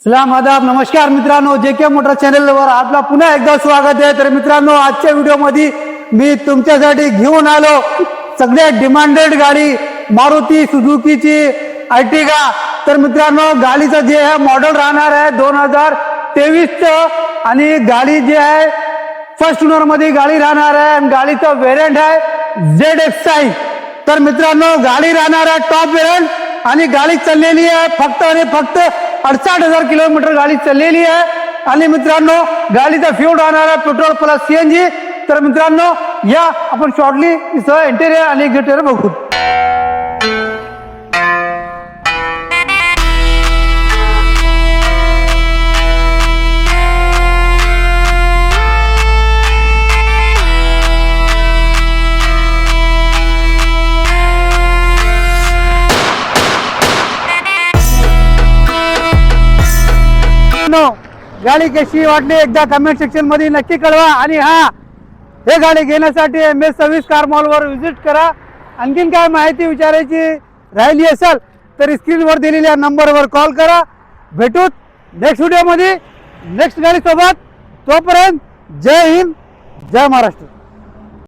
सलाम आदाब नमस्कार मित्रांनो, जेके मोटर चॅनलवर आपला पुन्हा एकदा स्वागत आहे। तर मित्रांनो, आजच्या व्हिडिओमध्ये मी तुमच्यासाठी घेऊन आलो सगळ्यात डिमांडेड गाडी मारुती सुझुकीची अर्टिगा। तर मित्रांनो, गाडीचं जे आहे मॉडेल राहणार आहे 2023चं आणि गाडी जी आहे फर्स्ट ओनर मध्ये गाडी राहणार आहे आणि गाडीचं व्हेरियंट आहे ZXi। तर मित्रांनो, गाडी राहणार आहे टॉप व्हेरियंट आणि गाडी चाललेली आहे फक्त आणि फक्त 68,000 किलोमीटर गाडी चाललेली आहे। आणि मित्रांनो, गाडीचा फ्यूल राहणार आहे पेट्रोल प्लस CNG। तर मित्रांनो, या आपण शॉर्टली इसं इंटेरियर आणि एक्झिटियर बघू। गाडी कशी वाटली एकदा कमेंट सेक्शन मध्ये नक्की कळवा। आणि हे गाडी घेण्यासाठी MS सर्व्हिस कार मॉल वर विजिट करा। आणखीन काय माहिती विचारायची राहिली असेल तर स्क्रीनवर दिलेल्या नंबरवर कॉल करा। भेटू नेक्स्ट व्हिडिओ मध्ये नेक्स्ट गाडी सोबत। तोपर्यंत जय हिंद, जय महाराष्ट्र।